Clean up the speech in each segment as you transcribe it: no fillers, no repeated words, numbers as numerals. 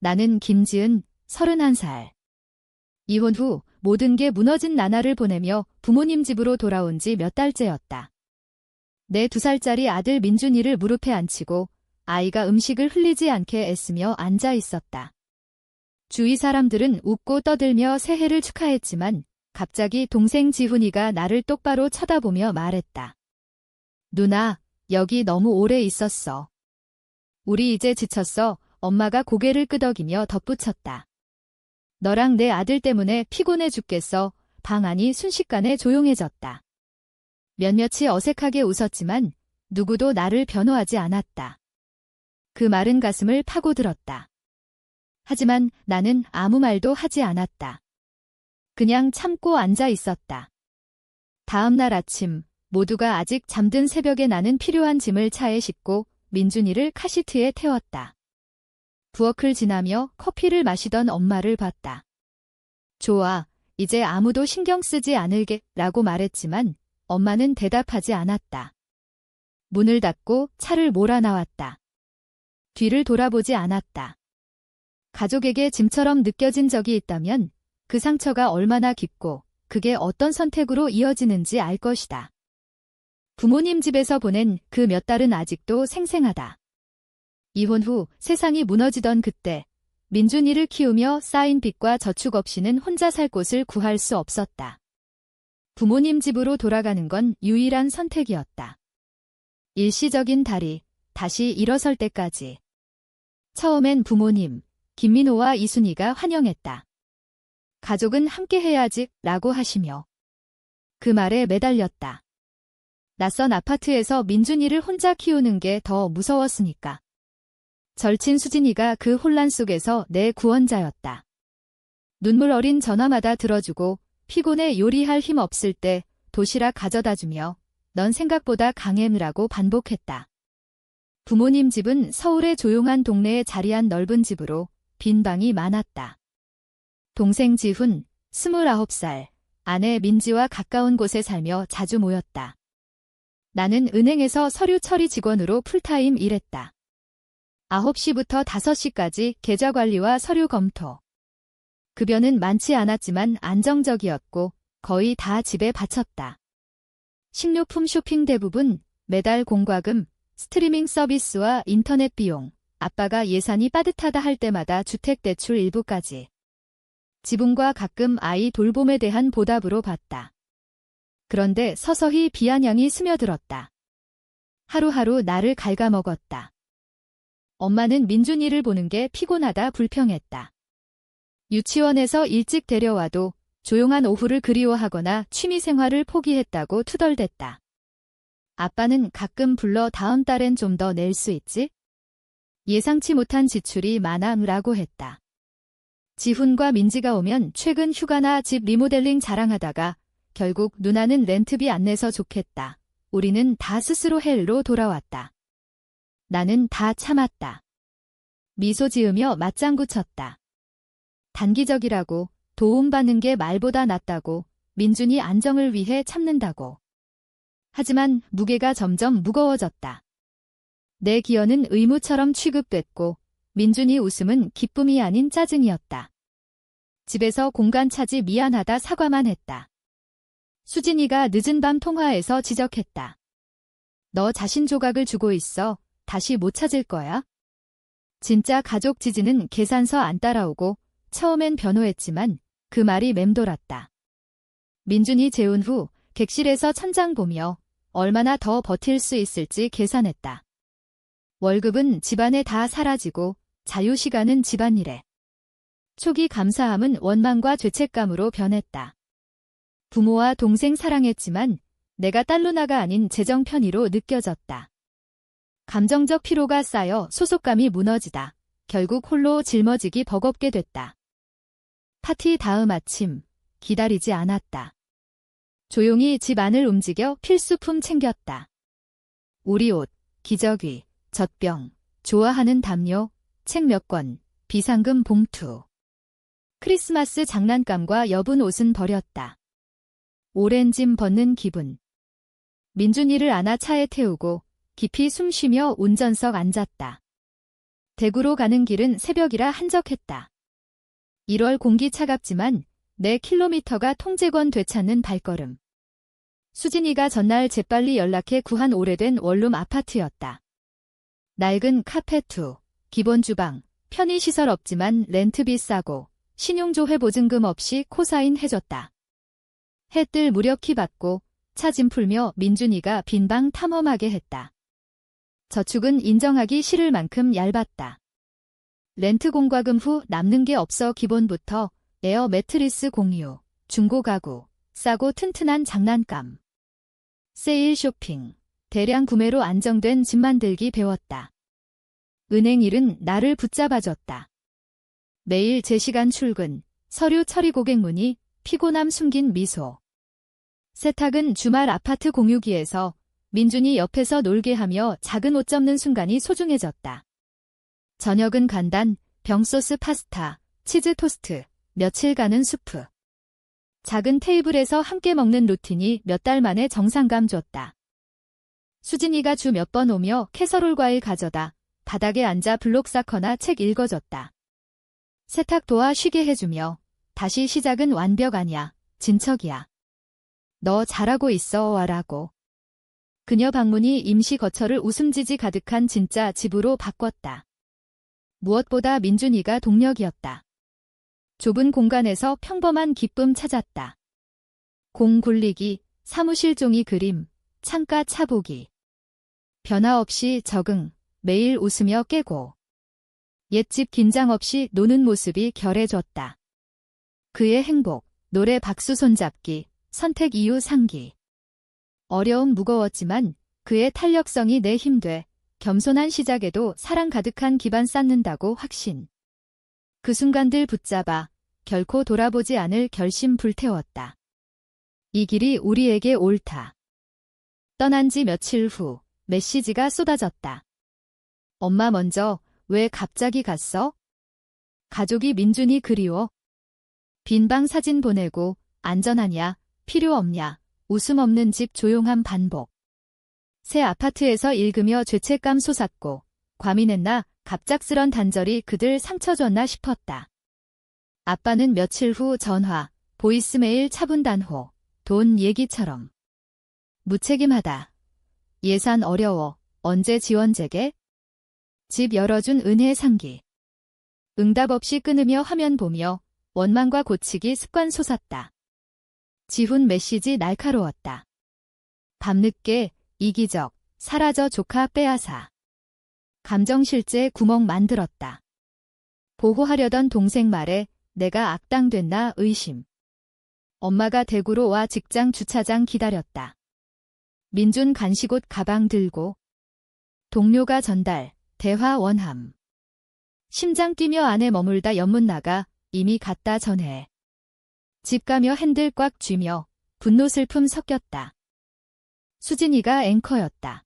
나는 김지은, 31살. 이혼 후 모든 게 무너진 나날을 보내며 부모님 집으로 돌아온 지 몇 달째였다. 내 2살짜리 아들 민준이를 무릎에 앉히고 아이가 음식을 흘리지 않게 애쓰며 앉아 있었다. 주위 사람들은 웃고 떠들며 새해를 축하했지만 갑자기 동생 지훈이가 나를 똑바로 쳐다보며 말했다. 누나, 여기 너무 오래 있었어. 우리 이제 지쳤어. 엄마가 고개를 끄덕이며 덧붙였다. 너랑 내 아들 때문에 피곤해 죽겠어. 방 안이 순식간에 조용해졌다. 몇몇이 어색하게 웃었지만 누구도 나를 변호하지 않았다. 그 마른 가슴을 파고들었다. 하지만 나는 아무 말도 하지 않았다. 그냥 참고 앉아 있었다. 다음 날 아침, 모두가 아직 잠든 새벽에 나는 필요한 짐을 차에 싣고 민준이를 카시트에 태웠다. 부엌을 지나며 커피를 마시던 엄마를 봤다. 좋아, 이제 아무도 신경 쓰지 않을게 라고 말했지만 엄마는 대답하지 않았다. 문을 닫고 차를 몰아 나왔다. 뒤를 돌아보지 않았다. 가족에게 짐처럼 느껴진 적이 있다면 그 상처가 얼마나 깊고 그게 어떤 선택으로 이어지는지 알 것이다. 부모님 집에서 보낸 그 몇 달은 아직도 생생하다. 이혼 후 세상이 무너지던 그때 민준이를 키우며 쌓인 빚과 저축 없이는 혼자 살 곳을 구할 수 없었다. 부모님 집으로 돌아가는 건 유일한 선택이었다. 일시적인 다리, 다시 일어설 때까지. 처음엔 부모님, 김민호와 이순이가 환영했다. 가족은 함께 해야지 라고 하시며 그 말에 매달렸다. 낯선 아파트에서 민준이를 혼자 키우는 게 더 무서웠으니까. 절친 수진이가 그 혼란 속에서 내 구원자였다. 눈물 어린 전화마다 들어주고 피곤해 요리할 힘 없을 때 도시락 가져다주며 넌 생각보다 강해라고 반복했다. 부모님 집은 서울의 조용한 동네에 자리한 넓은 집으로 빈 방이 많았다. 동생 지훈, 29살, 아내 민지와 가까운 곳에 살며 자주 모였다. 나는 은행에서 서류 처리 직원으로 풀타임 일했다. 9시부터 5시까지 계좌 관리와 서류 검토. 급여는 많지 않았지만 안정적이었고 거의 다 집에 바쳤다. 식료품 쇼핑 대부분 매달 공과금, 스트리밍 서비스와 인터넷 비용, 아빠가 예산이 빠듯하다 할 때마다 주택대출 일부까지. 지분과 가끔 아이 돌봄에 대한 보답으로 봤다. 그런데 서서히 비아냥이 스며들었다. 하루하루 나를 갉아먹었다. 엄마는 민준이를 보는 게 피곤하다 불평했다. 유치원에서 일찍 데려와도 조용한 오후를 그리워하거나 취미생활을 포기했다고 투덜댔다. 아빠는 가끔 불러 다음 달엔 좀 더 낼 수 있지? 예상치 못한 지출이 많아라고 했다. 지훈과 민지가 오면 최근 휴가나 집 리모델링 자랑하다가 결국 누나는 렌트비 안 내서 좋겠다. 우리는 다 스스로 헬로 돌아왔다. 나는 다 참았다. 미소 지으며 맞장구 쳤다. 단기적이라고, 도움받는 게 말보다 낫다고, 민준이 안정을 위해 참는다고. 하지만 무게가 점점 무거워졌다. 내 기여는 의무처럼 취급됐고 민준이 웃음은 기쁨이 아닌 짜증이었다. 집에서 공간 차지 미안하다 사과만 했다. 수진이가 늦은 밤 통화에서 지적했다. 너 자신 조각을 주고 있어. 다시 못 찾을 거야? 진짜 가족 지지는 계산서 안 따라오고 처음엔 변호했지만 그 말이 맴돌았다. 민준이 재혼 후 객실에서 천장 보며 얼마나 더 버틸 수 있을지 계산했다. 월급은 집안에 다 사라지고 자유시간은 집안일에. 초기 감사함은 원망과 죄책감으로 변했다. 부모와 동생 사랑했지만 내가 딸누나가 아닌 재정 편의로 느껴졌다. 감정적 피로가 쌓여 소속감이 무너지다. 결국 홀로 짊어지기 버겁게 됐다. 파티 다음 아침, 기다리지 않았다. 조용히 집 안을 움직여 필수품 챙겼다. 우리 옷, 기저귀, 젖병, 좋아하는 담요, 책 몇 권, 비상금 봉투. 크리스마스 장난감과 여분 옷은 버렸다. 오랜 짐 벗는 기분. 민준이를 안아 차에 태우고 깊이 숨쉬며 운전석 앉았다. 대구로 가는 길은 새벽이라 한적했다. 1월 공기 차갑지만 4km가 통제권 되찾는 발걸음. 수진이가 전날 재빨리 연락해 구한 오래된 원룸 아파트였다. 낡은 카페2, 기본 주방, 편의시설 없지만 렌트비 싸고 신용조회 보증금 없이 코사인 해줬다. 해 뜰 무렵 키 받고 차 짐 풀며 민준이가 빈방 탐험하게 했다. 저축은 인정하기 싫을 만큼 얇았다. 렌트 공과금 후 남는 게 없어 기본부터 에어 매트리스 공유, 중고 가구, 싸고 튼튼한 장난감. 세일 쇼핑, 대량 구매로 안정된 집 만들기 배웠다. 은행 일은 나를 붙잡아줬다. 매일 제 시간 출근, 서류 처리 고객 문의, 피곤함 숨긴 미소. 세탁은 주말 아파트 공유기에서 민준이 옆에서 놀게 하며 작은 옷 접는 순간이 소중해졌다. 저녁은 간단, 병소스 파스타, 치즈 토스트, 며칠 가는 수프. 작은 테이블에서 함께 먹는 루틴이 몇 달 만에 정상감 줬다. 수진이가 주 몇 번 오며 캐서롤 과일 가져다 바닥에 앉아 블록 쌓거나 책 읽어줬다. 세탁 도와 쉬게 해주며 다시 시작은 완벽 아냐, 진척이야. 너 잘하고 있어 와라고. 그녀 방문이 임시 거처를 웃음지지 가득한 진짜 집으로 바꿨다. 무엇보다 민준이가 동력이었다. 좁은 공간에서 평범한 기쁨 찾았다. 공 굴리기, 사무실 종이 그림, 창가 차보기. 변화 없이 적응, 매일 웃으며 깨고. 옛집 긴장 없이 노는 모습이 결해졌다. 그의 행복, 노래 박수 손잡기, 선택 이유 상기. 어려움 무거웠지만 그의 탄력성이 내 힘돼 겸손한 시작에도 사랑 가득한 기반 쌓는다고 확신. 그 순간들 붙잡아 결코 돌아보지 않을 결심 불태웠다. 이 길이 우리에게 옳다. 떠난 지 며칠 후 메시지가 쏟아졌다. 엄마 먼저 왜 갑자기 갔어? 가족이 민준이 그리워. 빈방 사진 보내고 안전하냐, 필요 없냐, 웃음 없는 집 조용한 반복. 새 아파트에서 읽으며 죄책감 솟았고 과민했나 갑작스런 단절이 그들 상처 줬나 싶었다. 아빠는 며칠 후 전화, 보이스메일 차분단호, 돈 얘기처럼. 무책임하다. 예산 어려워. 언제 지원 재개? 집 열어준 은혜 상기. 응답 없이 끊으며 화면 보며 원망과 고치기 습관 솟았다. 지훈 메시지 날카로웠다. 밤늦게 이기적, 사라져 조카 빼앗아. 감정실제 구멍 만들었다. 보호하려던 동생 말에 내가 악당됐나 의심. 엄마가 대구로 와 직장 주차장 기다렸다. 민준 간식옷 가방 들고. 동료가 전달, 대화 원함. 심장 뛰며 안에 머물다 연문 나가 이미 갔다 전해. 집 가며 핸들 꽉 쥐며 분노 슬픔 섞였다. 수진이가 앵커였다.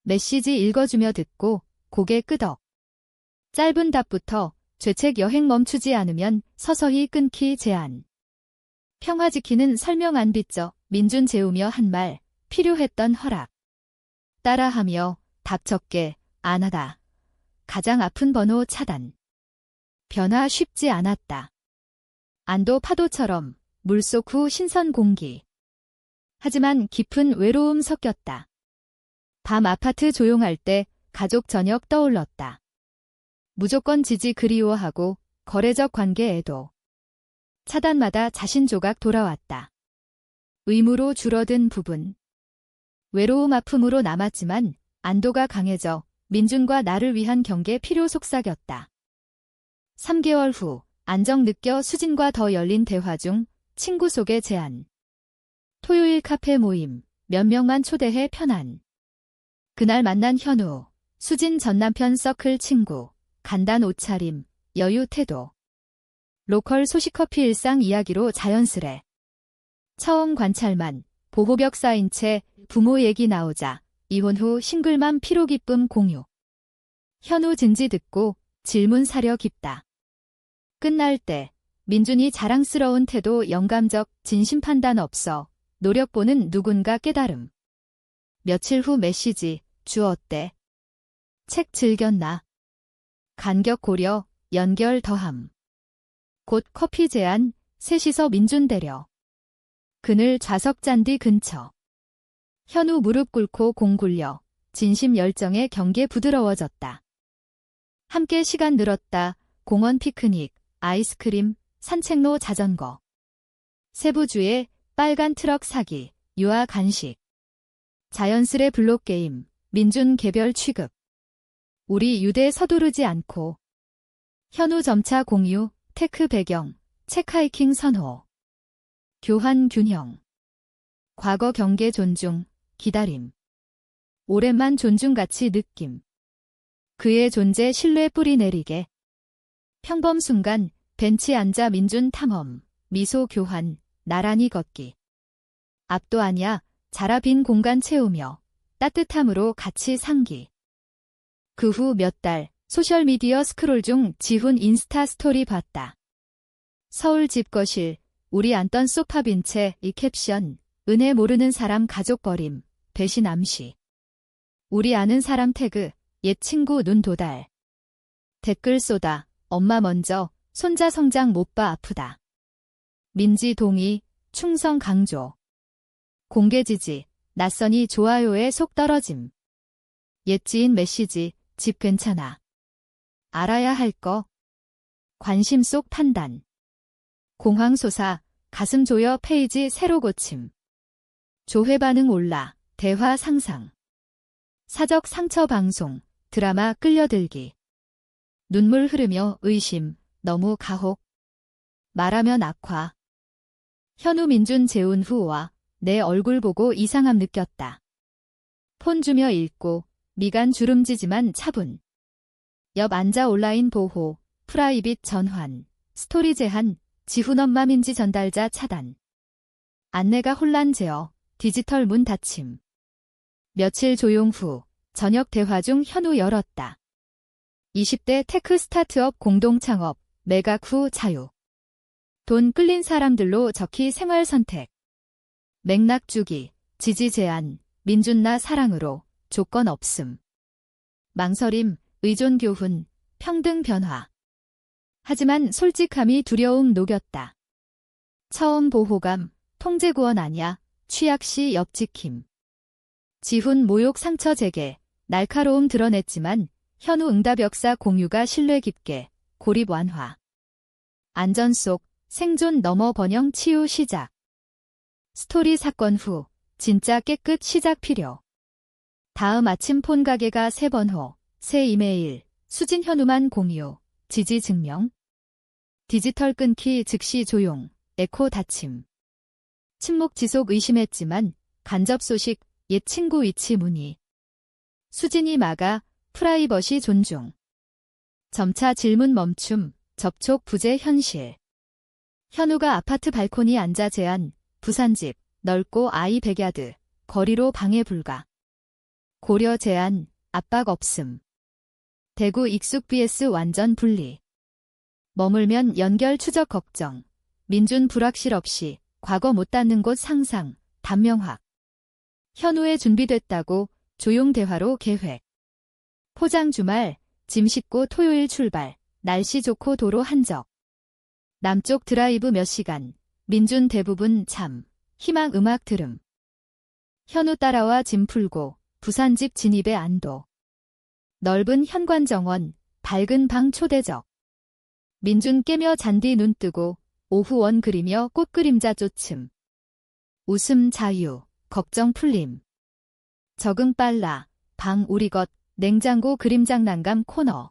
메시지 읽어주며 듣고 고개 끄덕. 짧은 답부터 죄책 여행 멈추지 않으면 서서히 끊기 제안. 평화 지키는 설명 안 빚져 민준 재우며 한 말, 필요했던 허락. 따라하며 답 적게 안 하다. 가장 아픈 번호 차단. 변화 쉽지 않았다. 안도 파도처럼 물속 후 신선 공기. 하지만 깊은 외로움 섞였다. 밤 아파트 조용할 때 가족 저녁 떠올랐다. 무조건 지지 그리워하고 거래적 관계 애도. 차단마다 자신 조각 돌아왔다. 의무로 줄어든 부분. 외로움 아픔으로 남았지만 안도가 강해져 민준과 나를 위한 경계 필요 속삭였다. 3개월 후 안정 느껴 수진과 더 열린 대화 중 친구 속의 제안. 토요일 카페 모임, 몇 명만 초대해 편안. 그날 만난 현우, 수진 전 남편 서클 친구, 간단 옷차림, 여유 태도. 로컬 소식커피 일상 이야기로 자연스레. 처음 관찰만, 보호벽 쌓인 채 부모 얘기 나오자 이혼 후 싱글맘 피로 기쁨 공유. 현우 진지 듣고 질문 사려 깊다. 끝날 때 민준이 자랑스러운 태도 영감적 진심 판단 없어. 노력 보는 누군가 깨달음. 며칠 후 메시지, 주 어때? 책 즐겼나? 간격 고려, 연결 더함. 곧 커피 제안, 셋이서 민준 데려. 그늘 좌석 잔디 근처. 현우 무릎 꿇고 공 굴려. 진심 열정의 경계 부드러워졌다. 함께 시간 늘었다. 공원 피크닉, 아이스크림, 산책로 자전거. 세부주의 빨간 트럭 사기, 유아 간식. 자연스레 블록게임, 민준 개별 취급. 우리 유대 서두르지 않고. 현우 점차 공유, 테크 배경, 책하이킹 선호. 교환 균형. 과거 경계 존중, 기다림. 오랜만 존중같이 느낌. 그의 존재 신뢰 뿌리 내리게. 평범 순간, 벤치 앉아 민준 탐험, 미소 교환, 나란히 걷기. 앞도 아냐, 자라 빈 공간 채우며, 따뜻함으로 같이 상기. 그 후 몇 달, 소셜미디어 스크롤 중 지훈 인스타 스토리 봤다. 서울 집거실, 우리 앉던 소파 빈 채, 이 캡션, 은혜 모르는 사람 가족 버림, 배신 암시. 우리 아는 사람 태그, 옛 친구 눈 도달. 댓글 쏟아, 엄마 먼저, 손자 성장 못 봐 아프다. 민지 동의, 충성 강조. 공개 지지, 낯선이 좋아요에 속 떨어짐. 옛 지인 메시지, 집 괜찮아. 알아야 할 거. 관심 속 판단. 공황소사, 가슴 조여 페이지 새로 고침. 조회 반응 올라, 대화 상상. 사적 상처 방송, 드라마 끌려들기. 눈물 흐르며 의심, 너무 가혹. 말하면 악화. 현우 민준 재운 후와 내 얼굴 보고 이상함 느꼈다. 폰 주며 읽고, 미간 주름지지만 차분. 옆 앉아 온라인 보호, 프라이빗 전환, 스토리 제한, 지훈 엄마 민지 전달자 차단. 안내가 혼란 제어, 디지털 문 닫힘. 며칠 조용 후, 저녁 대화 중 현우 열었다. 20대 테크 스타트업 공동 창업, 매각 후 자유. 돈 끌린 사람들로 적히 생활 선택. 맥락 주기, 지지 제한, 민준 나 사랑으로, 조건 없음. 망설임, 의존 교훈, 평등 변화. 하지만 솔직함이 두려움 녹였다. 처음 보호감, 통제 구원 아냐, 취약 시 옆지킴. 지훈 모욕 상처 재개, 날카로움 드러냈지만 현우 응답 역사 공유가 신뢰 깊게, 고립 완화. 안전 속, 생존 넘어 번영 치유 시작. 스토리 사건 후, 진짜 깨끗 시작 필요. 다음 아침 폰 가게가 3번호, 새 이메일, 수진 현우만 공유, 지지 증명. 디지털 끊기 즉시 조용, 에코 닫힘. 침묵 지속 의심했지만 간접 소식, 옛 친구 위치 문의. 수진이 막아, 프라이버시 존중. 점차 질문 멈춤, 접촉 부재 현실. 현우가 아파트 발코니 앉아 제안, 부산집, 넓고 아이 백야드, 거리로 방해 불가. 고려 제한, 압박 없음. 대구 익숙 vs 완전 분리. 머물면 연결 추적 걱정. 민준 불확실 없이, 과거 못 닿는 곳 상상, 단명학. 현우에 준비됐다고, 조용 대화로 계획. 포장 주말, 짐 싣고 토요일 출발, 날씨 좋고 도로 한적. 남쪽 드라이브 몇 시간, 민준 대부분 잠, 희망 음악 들음. 현우 따라와 짐 풀고, 부산집 진입의 안도. 넓은 현관 정원, 밝은 방 초대적. 민준 깨며 잔디 눈 뜨고, 오후 원 그리며 꽃 그림자 쫓음. 웃음 자유, 걱정 풀림. 적응 빨라, 방 우리 것, 냉장고 그림 장난감 코너.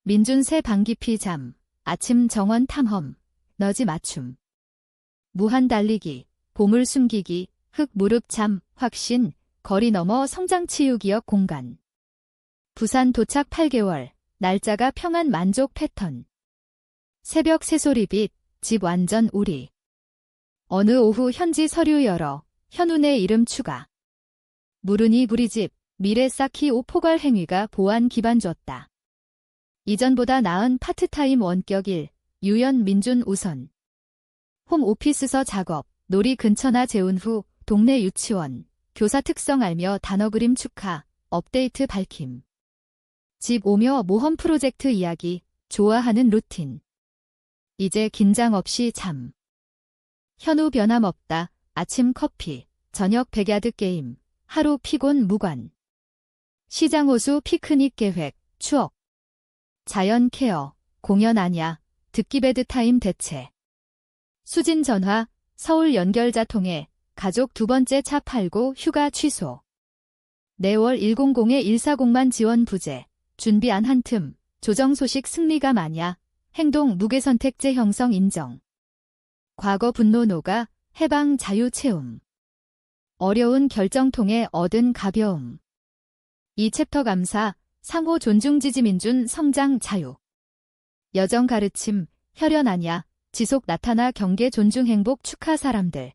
민준 새 방 깊이 잠, 아침 정원 탐험, 너지 맞춤. 무한 달리기, 보물 숨기기, 흙 무릎 잠, 확신, 거리 넘어 성장 치유 기억 공간. 부산 도착 8개월, 날짜가 평안 만족 패턴. 새벽 새소리빛, 집 완전 우리. 어느 오후 현지 서류 열어, 현우 내 이름 추가. 무르니 부리집, 미래 쌓기 5포괄 행위가 보안 기반 줬다. 이전보다 나은 파트타임 원격 일, 유연 민준 우선. 홈 오피스서 작업, 놀이 근처나 재운 후, 동네 유치원, 교사 특성 알며 단어 그림 축하, 업데이트 밝힘. 집 오며 모험 프로젝트 이야기, 좋아하는 루틴. 이제 긴장 없이 잠. 현우 변함없다. 아침 커피, 저녁 백야드 게임, 하루 피곤 무관. 시장 호수 피크닉 계획, 추억. 자연 케어, 공연 아냐, 듣기 베드타임 대체. 수진 전화, 서울 연결자 통해, 가족 두 번째 차 팔고 휴가 취소. 내월 100에 140만 지원 부재, 준비 안 한 틈, 조정 소식 승리가 마냐, 행동 무게선택제 형성 인정. 과거 분노 녹아, 해방 자유 채움. 어려운 결정 통해 얻은 가벼움. 이 챕터 감사, 상호 존중 지지 민준 성장 자유. 여정 가르침, 혈연 아냐, 지속 나타나 경계 존중 행복 축하 사람들.